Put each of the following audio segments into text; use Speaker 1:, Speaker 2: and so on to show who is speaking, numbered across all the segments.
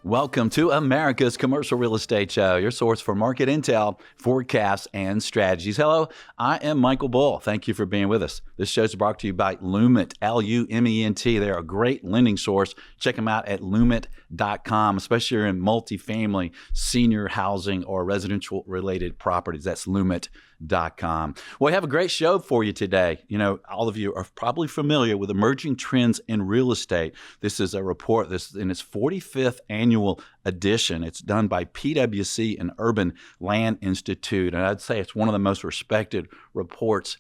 Speaker 1: Welcome to America's Commercial Real Estate Show, your source for market intel, forecasts, and strategies. Hello, I am Michael Bull. Thank you for being with us. This show is brought to you by Lument, L-U-M-E-N-T. They're a great lending source. Check them out at lument.com, especially in multifamily, senior housing, or residential-related properties. That's lument.com. Well, we have a great show for you today. You know, all of you are probably familiar with emerging trends in real estate. This is a report, this in its 45th annual edition. It's done by PwC and Urban Land Institute, and I'd say it's one of the most respected reports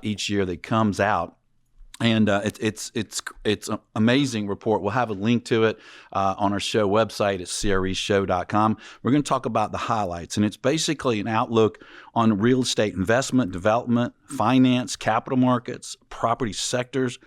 Speaker 1: each year that comes out. And it's an amazing report. We'll have a link to it on our show website at creshow.com. We're going to talk about the highlights, and it's basically an outlook on real estate investment, development, finance, capital markets, property sectors,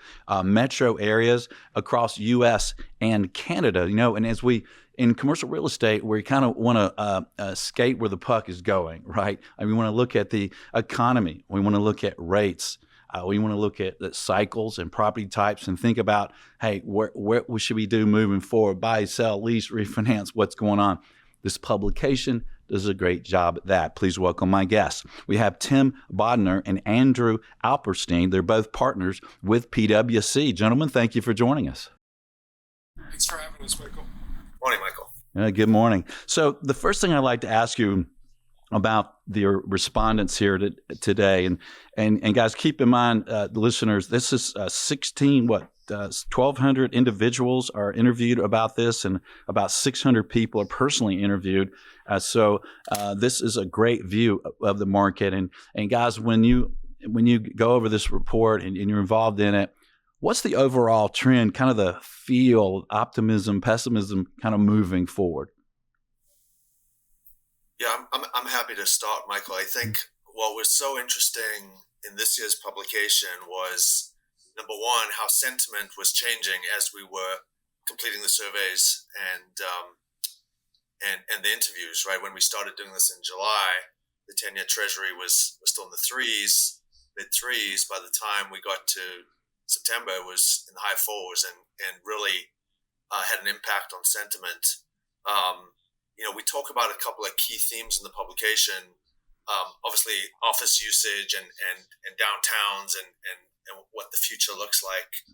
Speaker 1: metro areas across U.S. and Canada. You know, and as we in commercial real estate, we kind of want to skate where the puck is going, right? I mean, we want to look at the economy. We want to look at rates. We want to look at the cycles and property types and think about, hey, what should we do moving forward? Buy, sell, lease, refinance, what's going on? This publication does a great job at that. Please welcome my guests. We have Tim Bodner and Andrew Alperstein. They're both partners with PwC. Gentlemen, thank you for joining us.
Speaker 2: Thanks for having us, Michael.
Speaker 3: Morning, Michael.
Speaker 1: Good morning. So the first thing I'd like to ask you about the respondents here today. And guys, keep in mind, the listeners, this is 1,200 individuals are interviewed about this, and about 600 people are personally interviewed. So this is a great view of the market. And guys, when you go over this report and you're involved in it, what's the overall trend, kind of the feel, optimism, pessimism, kind of moving forward?
Speaker 3: Yeah, I'm happy to start, Michael. I think what was so interesting in this year's publication was, number one, how sentiment was changing as we were completing the surveys and the interviews. Right, when we started doing this in July, the 10-year Treasury was still in the threes, mid threes. By the time we got to September, it was in the high fours, and really had an impact on sentiment. You know, we talk about a couple of key themes in the publication. Obviously, office usage and downtowns and what the future looks like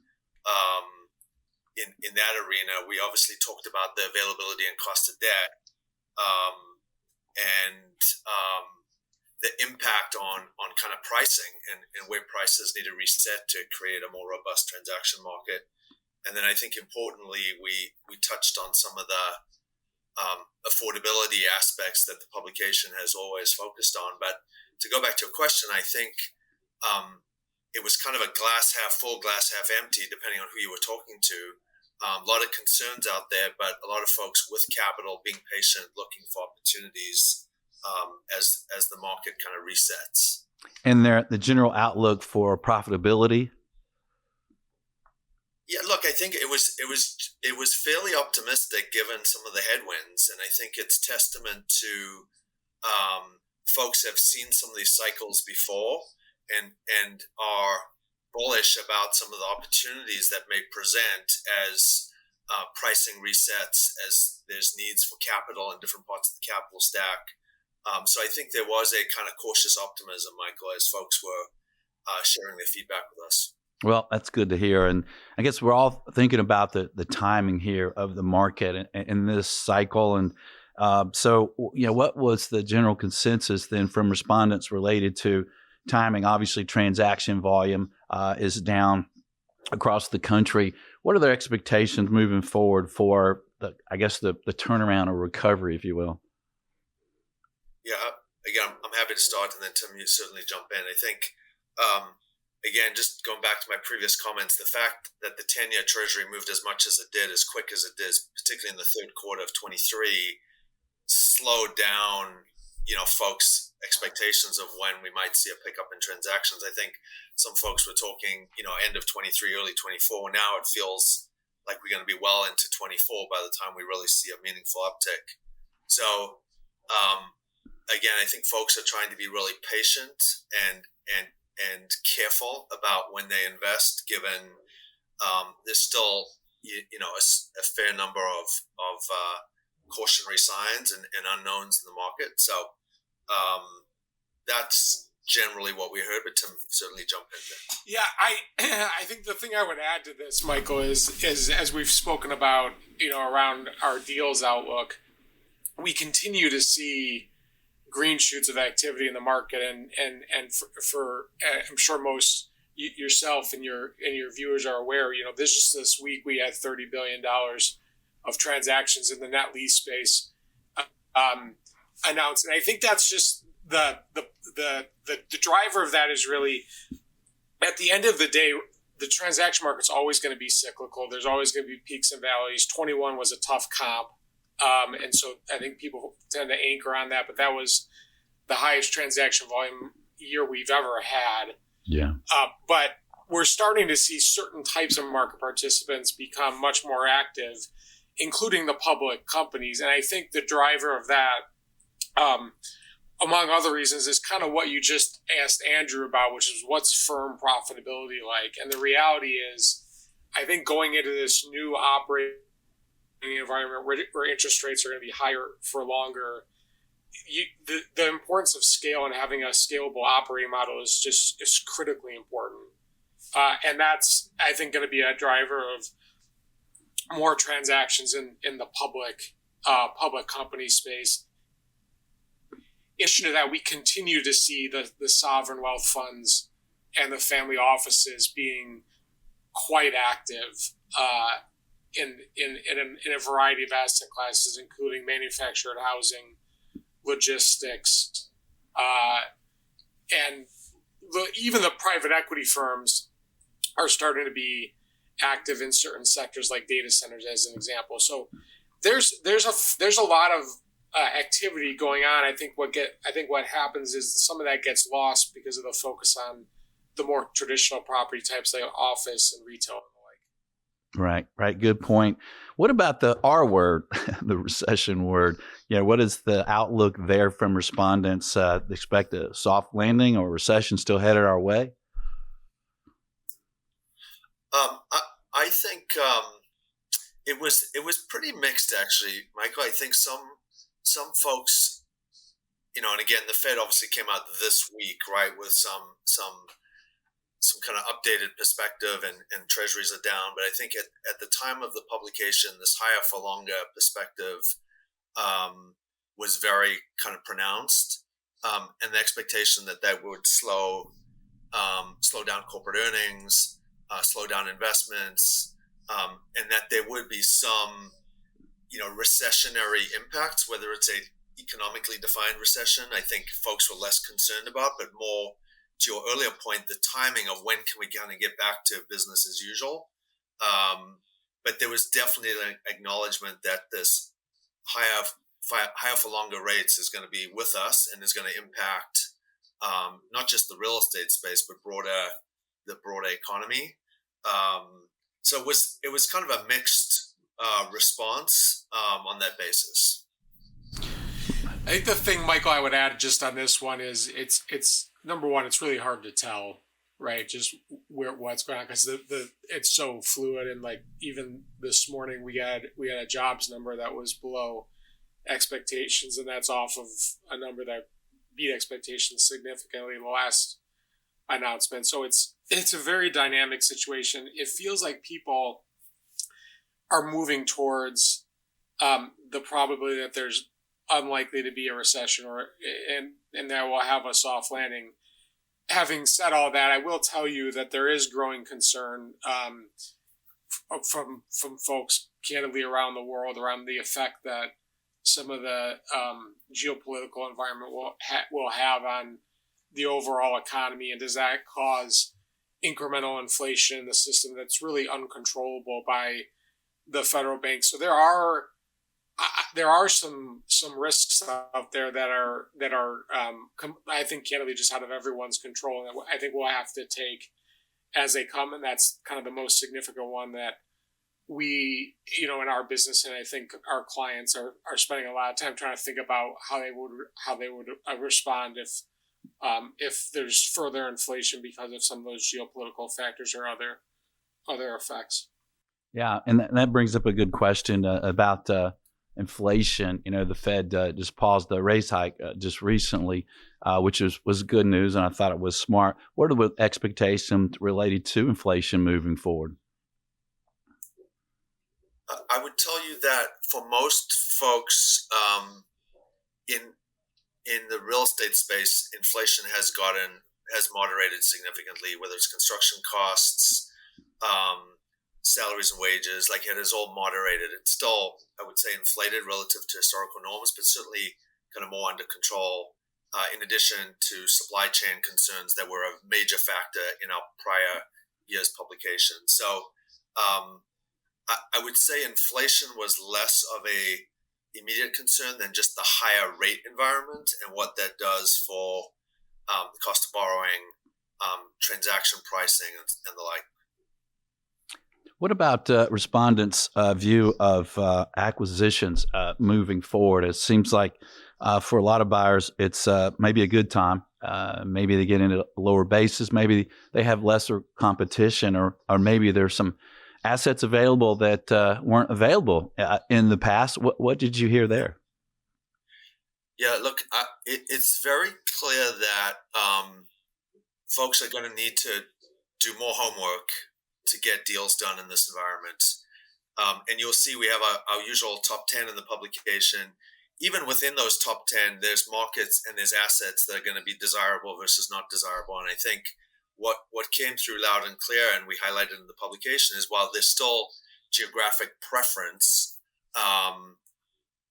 Speaker 3: in that arena. We obviously talked about the availability and cost of debt and the impact on kind of pricing and where prices need to reset to create a more robust transaction market. And then I think importantly, we touched on some of the affordability aspects that the publication has always focused on. But to go back to your question, I think it was kind of a glass half full, glass half empty, depending on who you were talking to. A lot of concerns out there, but a lot of folks with capital being patient, looking for opportunities as the market kind of resets.
Speaker 1: And the general outlook for profitability?
Speaker 3: Yeah, look, I think it was fairly optimistic given some of the headwinds, and I think it's testament to folks have seen some of these cycles before and are bullish about some of the opportunities that may present as pricing resets, as there's needs for capital in different parts of the capital stack. So I think there was a kind of cautious optimism, Michael, as folks were sharing their feedback with us.
Speaker 1: Well, that's good to hear. And I guess we're all thinking about the timing here of the market in this cycle. And so, you know, what was the general consensus then from respondents related to timing? Obviously, transaction volume is down across the country. What are their expectations moving forward for, the turnaround or recovery, if you will?
Speaker 3: Yeah, again, I'm happy to start, and then Tim, you certainly jump in. I think again, just going back to my previous comments, the fact that the 10-year Treasury moved as much as it did, as quick as it did, particularly in the third quarter of 23, slowed down, you know, folks' expectations of when we might see a pickup in transactions. I think some folks were talking, you know, end of 23, early 24. Now it feels like we're going to be well into 24 by the time we really see a meaningful uptick. So, again, I think folks are trying to be really patient and careful about when they invest, given there's still a fair number of cautionary signs and unknowns in the market. So that's generally what we heard, but Tim certainly jump in there.
Speaker 2: Yeah, I think the thing I would add to this, Michael, is as we've spoken about, around our deals outlook, we continue to see green shoots of activity in the market, and for I'm sure most yourself and your viewers are aware. This week we had $30 billion of transactions in the net lease space announced, and I think that's just the driver of that is really, at the end of the day, the transaction market's always going to be cyclical. There's always going to be peaks and valleys. 21 was a tough comp. And so I think people tend to anchor on that, but that was the highest transaction volume year we've ever had.
Speaker 1: Yeah.
Speaker 2: But we're starting to see certain types of market participants become much more active, including the public companies. And I think the driver of that, among other reasons, is kind of what you just asked Andrew about, which is what's firm profitability like. And the reality is, I think going into this new operating environment where interest rates are going to be higher for longer, the importance of scale and having a scalable operating model is critically important. And that's, I think, going to be a driver of more transactions in the public company space. In addition to that, we continue to see the sovereign wealth funds and the family offices being quite active in a variety of asset classes, including manufactured housing, logistics, and even the private equity firms are starting to be active in certain sectors like data centers, as an example. So there's a lot of activity going on. I think what happens is some of that gets lost because of the focus on the more traditional property types like office and retail and the like.
Speaker 1: Right. Good point. What about the R word, the recession word? What is the outlook there from respondents? Expect a soft landing or recession still headed our way?
Speaker 3: I think it was pretty mixed, actually, Michael. I think some folks, and again, the Fed obviously came out this week, right, with some kind of updated perspective, and treasuries are down. But I think at the time of the publication, this higher for longer perspective was very kind of pronounced, and the expectation that would slow down corporate earnings, slow down investments, and that there would be some recessionary impacts, whether it's a economically defined recession. I think folks were less concerned about, but more to your earlier point, the timing of when can we kind of get back to business as usual. But there was definitely an acknowledgement that this higher for longer rates is going to be with us and is going to impact not just the real estate space, but the broader economy. So it was kind of a mixed response on that basis.
Speaker 2: I think the thing, Michael, I would add just on this one is it's number one, it's really hard to tell, right? Just what's going on, because it's so fluid. And like even this morning we had a jobs number that was below expectations, and that's off of a number that beat expectations significantly in the last announcement. So it's a very dynamic situation. It feels like people are moving towards the probability that there's unlikely to be a recession and that we'll have a soft landing. Having said all that, I will tell you that there is growing concern from folks candidly around the world around the effect that some of the geopolitical environment will have on the overall economy, and does that cause incremental inflation in the system that's really uncontrollable by the federal bank. So there are some risks out there that are I think candidly just out of everyone's control, and I think we'll have to take as they come, and that's kind of the most significant one that we, in our business, and I think our clients are spending a lot of time trying to think about how they would respond if there's further inflation because of some of those geopolitical factors or other effects.
Speaker 1: Yeah, and that brings up a good question about inflation. The Fed just paused the rate hike just recently, which was good news, and I thought it was smart. What are the expectations related to inflation moving forward?
Speaker 3: I would tell you that for most folks in the real estate space, inflation has moderated significantly, whether it's construction costs, salaries and wages, like it has all moderated. It's still, I would say, inflated relative to historical norms, but certainly kind of more under control, in addition to supply chain concerns that were a major factor in our prior year's publication. So I would say inflation was less of a immediate concern than just the higher rate environment and what that does for the cost of borrowing, transaction pricing, and the like.
Speaker 1: What about respondents' view of acquisitions moving forward? It seems like for a lot of buyers, it's maybe a good time. Maybe they get into a lower basis. Maybe they have lesser competition, or maybe there's some assets available that weren't available in the past. What did you hear there?
Speaker 3: Yeah, look, it's very clear that folks are going to need to do more homework to get deals done in this environment. And you'll see we have our usual top 10 in the publication. Even within those top 10, there's markets and there's assets that are going to be desirable versus not desirable. And I think what came through loud and clear, and we highlighted in the publication, is while there's still geographic preference,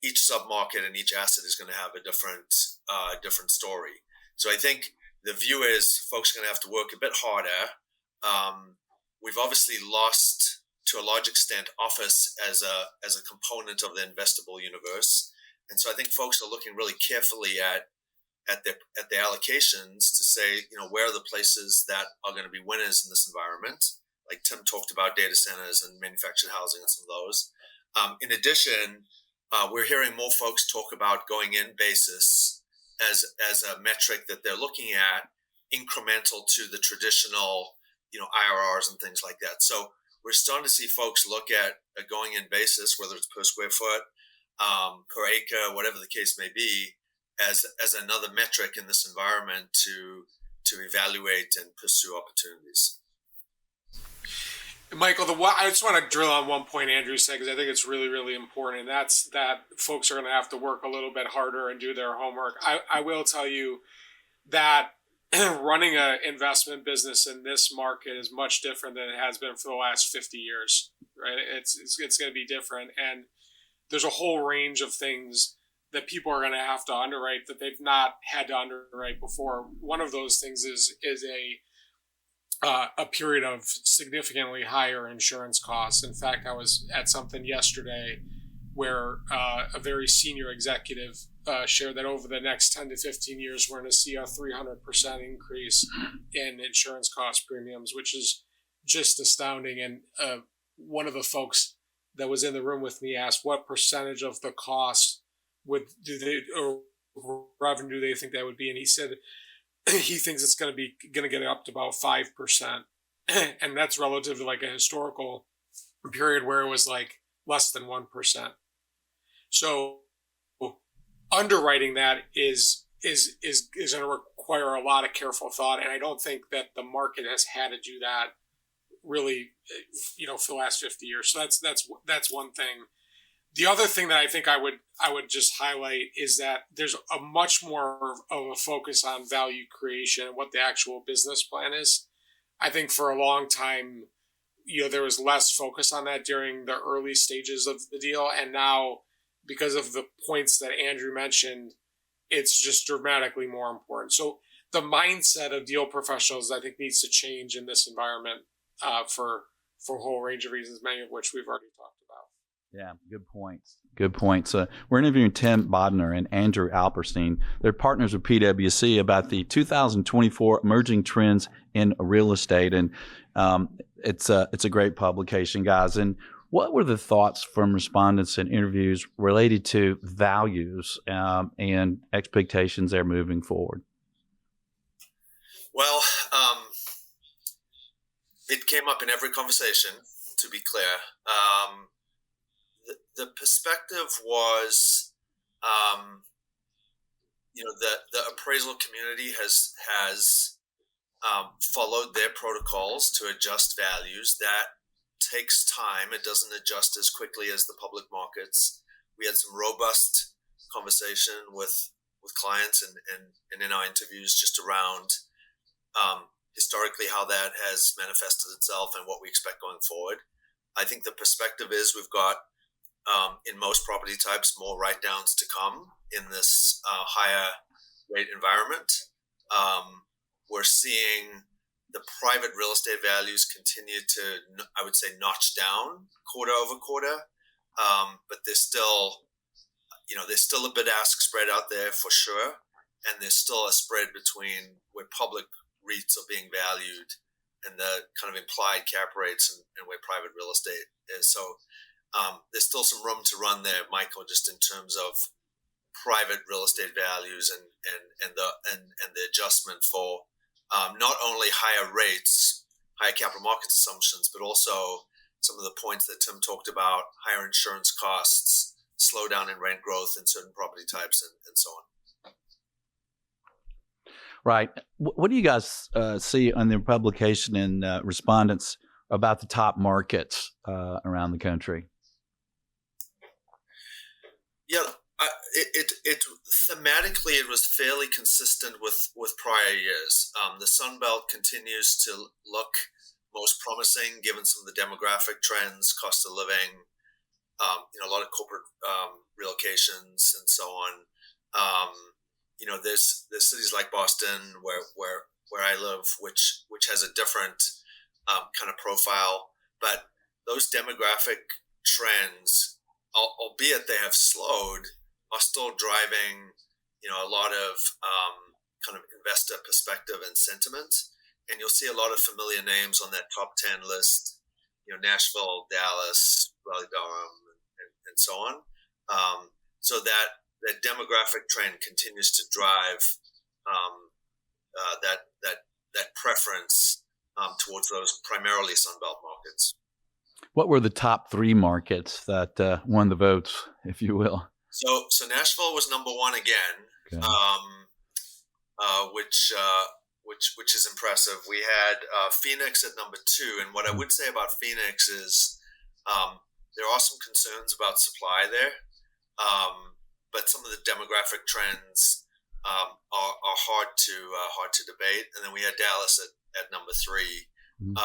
Speaker 3: each submarket and each asset is going to have a different story. So I think the view is folks are going to have to work a bit harder. We've obviously lost, to a large extent, office as a component of the investable universe, and so I think folks are looking really carefully at their allocations to say, where are the places that are going to be winners in this environment? Like Tim talked about, data centers and manufactured housing and some of those. In addition, we're hearing more folks talk about going in basis as a metric that they're looking at, incremental to the traditional, IRRs and things like that. So we're starting to see folks look at a going in basis, whether it's per square foot, per acre, whatever the case may be, as another metric in this environment to evaluate and pursue opportunities.
Speaker 2: Michael, I just want to drill on one point Andrew said, because I think it's really, really important, and that's that folks are going to have to work a little bit harder and do their homework. I will tell you that running an investment business in this market is much different than it has been for the last 50 years, right? It's going to be different, and there's a whole range of things that people are going to have to underwrite that they've not had to underwrite before. One of those things is a period of significantly higher insurance costs. In fact, I was at something yesterday where a very senior executive shared that over the next 10 to 15 years, we're going to see a 300% increase in insurance cost premiums, which is just astounding. And one of the folks that was in the room with me asked what percentage of the cost or revenue they think that would be. And he said he thinks it's going to get up to about 5%. And that's relative to like a historical period where it was like less than 1%. So underwriting that is going to require a lot of careful thought. And I don't think that the market has had to do that really, for the last 50 years. So that's one thing. The other thing that I think I would just highlight is that there's a much more of a focus on value creation and what the actual business plan is. I think for a long time, there was less focus on that during the early stages of the deal. And now, because of the points that Andrew mentioned, it's just dramatically more important. So the mindset of deal professionals, I think, needs to change in this environment for a whole range of reasons, many of which we've already talked about.
Speaker 1: Yeah, good points. Good points. We're interviewing Tim Bodner and Andrew Alperstein. They're partners with PwC about the 2024 Emerging Trends in Real Estate. And it's a great publication, guys. And what were the thoughts from respondents in interviews related to values and expectations there moving forward?
Speaker 3: Well, it came up in every conversation, to be clear. the perspective was, the appraisal community has followed their protocols to adjust values. That takes time. It doesn't adjust as quickly as the public markets. We had some robust conversation with clients and in our interviews just around historically how that has manifested itself and what we expect going forward. I think the perspective is we've got, in most property types, more write-downs to come in this higher rate environment. We're seeing the private real estate values continue to, I would say, notch down quarter over quarter, but there's still a bid-ask spread out there for sure, and there's still a spread between where public REITs are being valued and the kind of implied cap rates and where private real estate is. So there's still some room to run there, Michael, just in terms of private real estate values and the adjustment for not only higher rates, higher capital market assumptions, but also some of the points that Tim talked about, higher insurance costs, slowdown in rent growth in certain property types, and so on.
Speaker 1: Right. What do you guys see on the publication and respondents about the top markets around the country?
Speaker 3: Yeah, it thematically it was fairly consistent with prior years. The Sun Belt continues to look most promising given some of the demographic trends, cost of living, a lot of corporate relocations and so on. There's cities like Boston where I live, which has a different kind of profile, but those demographic trends, albeit they have slowed, are still driving, a lot of kind of investor perspective and sentiment. And you'll see a lot of familiar names on that top 10 list, Nashville, Dallas, Raleigh-Durham, and so on. So that demographic trend continues to drive that preference towards those primarily Sunbelt markets.
Speaker 1: What were the top three markets that won the votes, if you will?
Speaker 3: So Nashville was number one again,
Speaker 1: Okay.
Speaker 3: Which is impressive. We had Phoenix at number two, and what I would say about Phoenix is there are some concerns about supply there, but some of the demographic trends are hard to debate. And then we had Dallas at number three.
Speaker 1: Mm-hmm.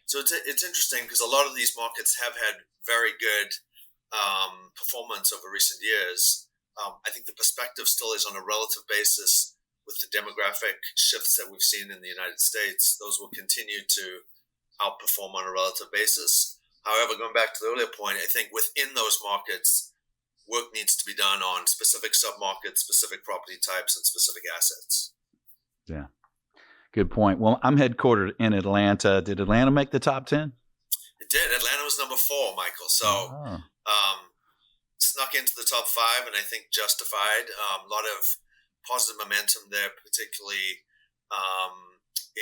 Speaker 3: So it's interesting because a lot of these markets have had very good performance over recent years. I think the perspective still is on a relative basis with the demographic shifts that we've seen in the United States. Those will continue to outperform on a relative basis. However, going back to the earlier point, I think within those markets, work needs to be done on specific submarkets, specific property types, and specific assets.
Speaker 1: Yeah. Good point. Well, I'm headquartered in Atlanta. Did Atlanta make the top 10?
Speaker 3: It did. Atlanta was number 4, Michael. So snuck into the top 5, and I think justified. A lot of positive momentum there, particularly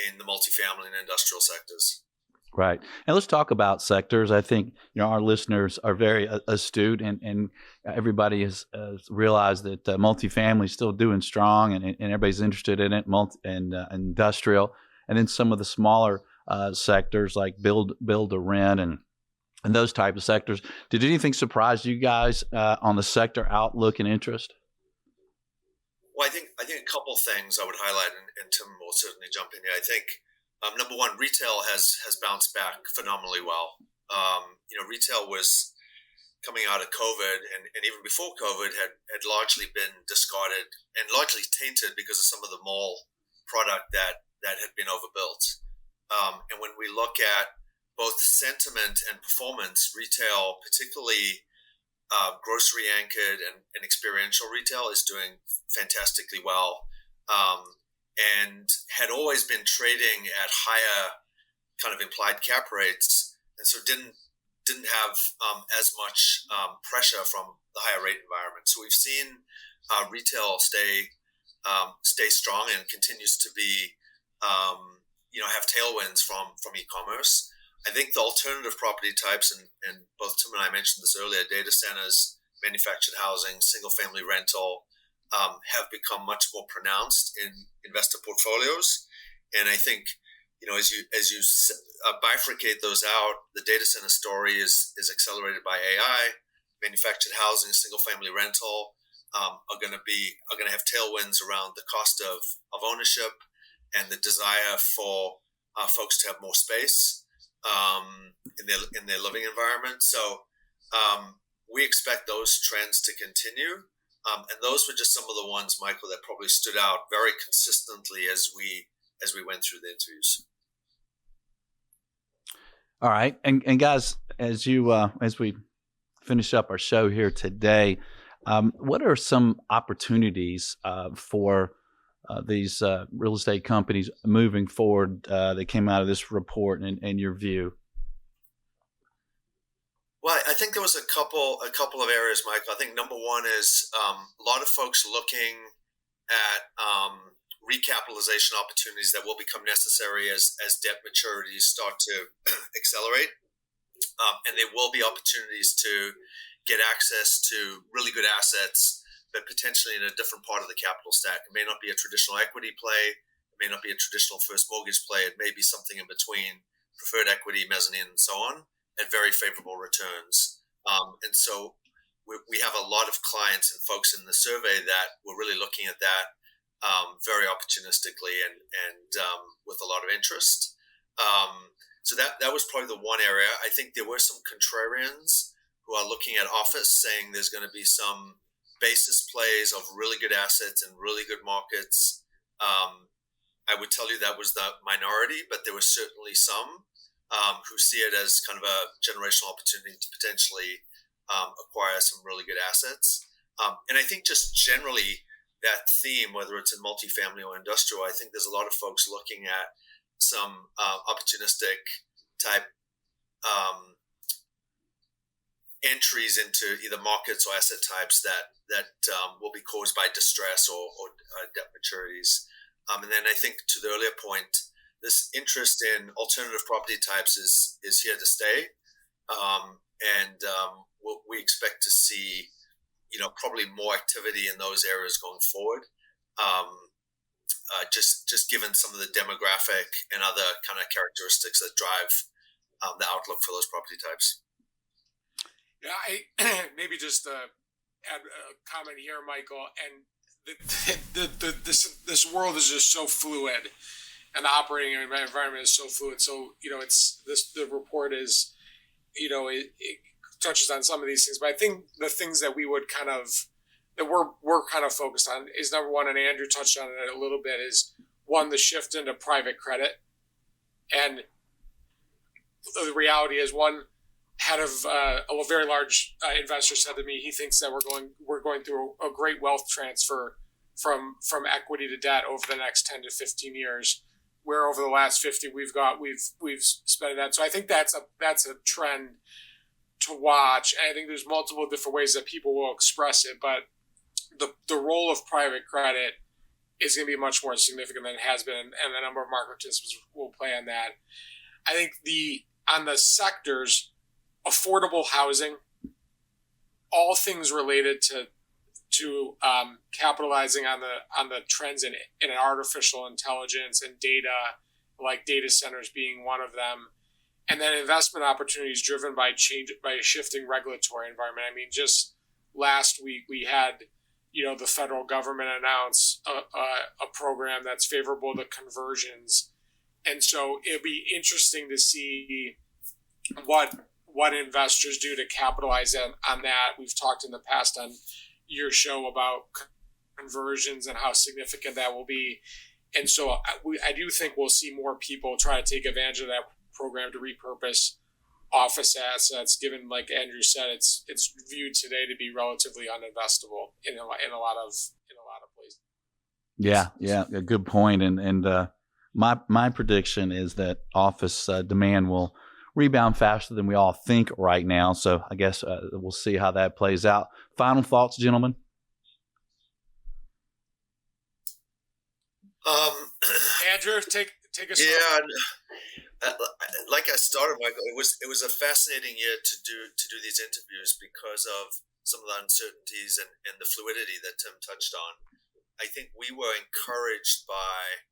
Speaker 3: in the multifamily and industrial sectors.
Speaker 1: Right. And let's talk about sectors. I think our listeners are very astute, and everybody has realized that multifamily is still doing strong, and everybody's interested in it, and industrial. And then some of the smaller sectors like build to rent and those type of sectors. Did anything surprise you guys on the sector outlook and interest?
Speaker 3: Well, I think a couple things I would highlight, and Tim will certainly jump in here. I think number one, retail has bounced back phenomenally well. Retail was coming out of COVID, and even before COVID had largely been discarded and largely tainted because of some of the mall product that had been overbuilt. And when we look at both sentiment and performance, retail, particularly grocery anchored and experiential retail, is doing fantastically well, and had always been trading at higher kind of implied cap rates, and so didn't have as much pressure from the higher rate environment. So we've seen retail stay strong and continues to be have tailwinds from e-commerce. I think the alternative property types, and both Tim and I mentioned this earlier, data centers, manufactured housing, single-family rental, have become much more pronounced in investor portfolios. And I think, as you bifurcate those out, the data center story is accelerated by AI. Manufactured housing, single-family rental are going to have tailwinds around the cost of ownership and the desire for folks to have more space in their living environment. So we expect those trends to continue. And those were just some of the ones, Michael, that probably stood out very consistently as we went through the interviews.
Speaker 1: All right, and guys, as we finish up our show here today, what are some opportunities for these real estate companies moving forward that came out of this report, in your view?
Speaker 3: Well, I think there was a couple of areas, Michael. I think number one is a lot of folks looking at recapitalization opportunities that will become necessary as debt maturities start to accelerate. And there will be opportunities to get access to really good assets, but potentially in a different part of the capital stack. It may not be a traditional equity play. It may not be a traditional first mortgage play. It may be something in between, preferred equity, mezzanine, and so on, at very favorable returns. And so we have a lot of clients and folks in the survey that were really looking at that very opportunistically and with a lot of interest. So that was probably the one area. I think there were some contrarians who are looking at office, saying there's going to be some basis plays of really good assets and really good markets. I would tell you that was the minority, but there were certainly some who see it as kind of a generational opportunity to potentially acquire some really good assets. And I think just generally that theme, whether it's in multifamily or industrial, I think there's a lot of folks looking at some opportunistic type entries into either markets or asset types that will be caused by distress or debt maturities. And then I think to the earlier point, this interest in alternative property types is here to stay. And we expect to see, probably more activity in those areas going forward. Just given some of the demographic and other kind of characteristics that drive the outlook for those property types.
Speaker 2: Yeah, I maybe just add a comment here, Michael. And this world is just so fluid, and the operating environment is so fluid. So the report is, it touches on some of these things, but I think the things that we would that we're kind of focused on is number one, and Andrew touched on it a little bit, is one, the shift into private credit. And the reality is, one head of a very large investor said to me, he thinks that we're going through a great wealth transfer from equity to debt over the next 10 to 15 years, where over the last 50 we've spent that. So I think that's a trend to watch. And I think there's multiple different ways that people will express it, but the role of private credit is going to be much more significant than it has been, and a number of market participants will play on that. I think on the sectors, affordable housing, all things related to capitalizing on the trends in artificial intelligence and data, like data centers being one of them, and then investment opportunities driven by a shifting regulatory environment. I mean, just last week we had the federal government announce a program that's favorable to conversions, and so it'd be interesting to see what investors do to capitalize on that. We've talked in the past on your show about conversions and how significant that will be. And so I do think we'll see more people try to take advantage of that program to repurpose office assets, given, like Andrew said, it's viewed today to be relatively uninvestable in a lot of places.
Speaker 1: Yeah, a good point. And my prediction is that office demand will rebound faster than we all think right now. So I guess we'll see how that plays out. Final thoughts, gentlemen?
Speaker 2: Andrew, take us.
Speaker 3: Yeah, like I started, Michael. It was a fascinating year to do these interviews because of some of the uncertainties and the fluidity that Tim touched on. I think we were encouraged by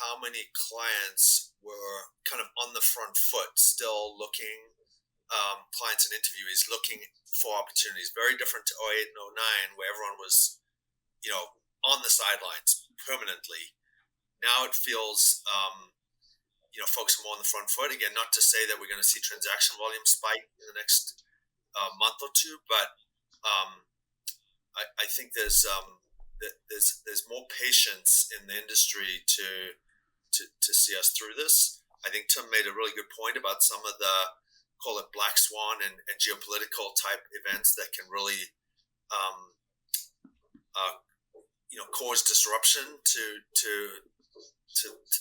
Speaker 3: how many clients were kind of on the front foot, still looking. Clients and interviewees looking for opportunities, very different to 08 and 09, where everyone was, on the sidelines permanently. Now it feels, folks are more on the front foot. Again, not to say that we're going to see transaction volume spike in the next month or two, but I think there's more patience in the industry to see us through this. I think Tim made a really good point about some of the, call it black swan and geopolitical type events that can really cause disruption to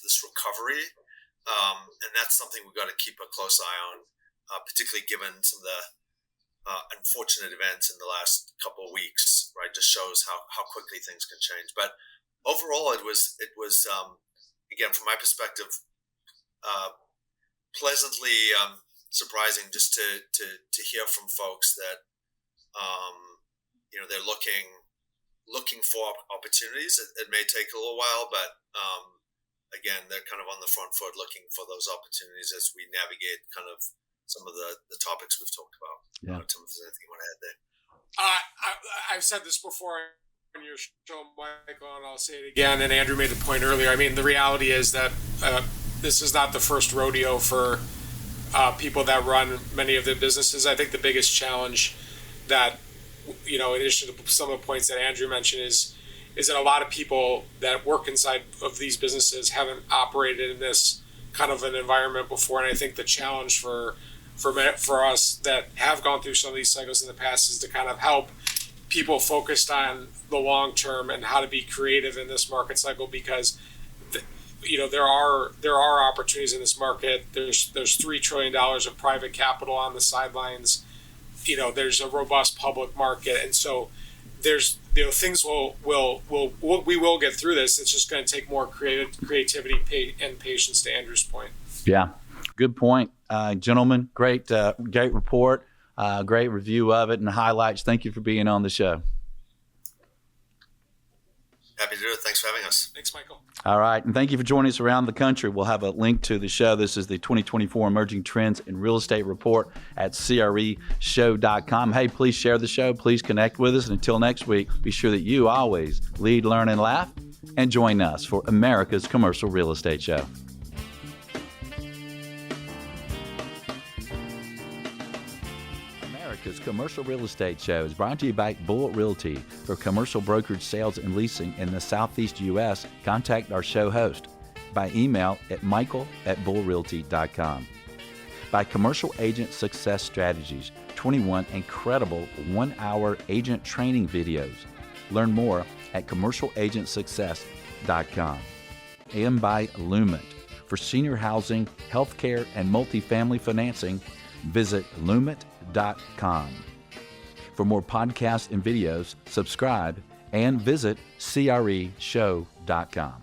Speaker 3: this recovery, and that's something we've got to keep a close eye on, particularly given some of the unfortunate events in the last couple of weeks. Right, just shows how quickly things can change. But overall, it was again, from my perspective, pleasantly surprising just to hear from folks that they're looking for opportunities. It may take a little while, but again, they're kind of on the front foot looking for those opportunities as we navigate kind of some of the topics we've talked about.
Speaker 1: Yeah.
Speaker 3: Tim, if there's anything you want to add there.
Speaker 2: I've said this before on your show, Michael, and I'll say it again. And Andrew made the point earlier. I mean, the reality is that this is not the first rodeo for people that run many of the businesses. I think the biggest challenge that, in addition to some of the points that Andrew mentioned, is that a lot of people that work inside of these businesses haven't operated in this kind of an environment before. And I think the challenge for us that have gone through some of these cycles in the past is to kind of help people focused on the long term and how to be creative in this market cycle, because there are opportunities in this market. There's $3 trillion of private capital on the sidelines. There's a robust public market, and so there's things we will get through this. It's just going to take more creativity and patience, to Andrew's point.
Speaker 1: Yeah, good point, gentlemen. Great report, great review of it and highlights. Thank you for being on the show.
Speaker 3: Happy to do it. Thanks for having us.
Speaker 2: Thanks, Michael.
Speaker 1: All right. And thank you for joining us around the country. We'll have a link to the show. This is the 2024 Emerging Trends in Real Estate Report at CREshow.com. Hey, please share the show. Please connect with us. And until next week, be sure that you always lead, learn, and laugh. And join us for America's Commercial Real Estate Show. America's Commercial Real Estate Show is brought to you by Bull Realty. For commercial brokerage sales and leasing in the Southeast U.S., contact our show host by email at michael@bullrealty.com. By Commercial Agent Success Strategies, 21 incredible one-hour agent training videos. Learn more at commercialagentsuccess.com. And by Lument. For senior housing, healthcare, and multifamily financing, visit lumet.com. For more podcasts and videos, subscribe and visit CREshow.com.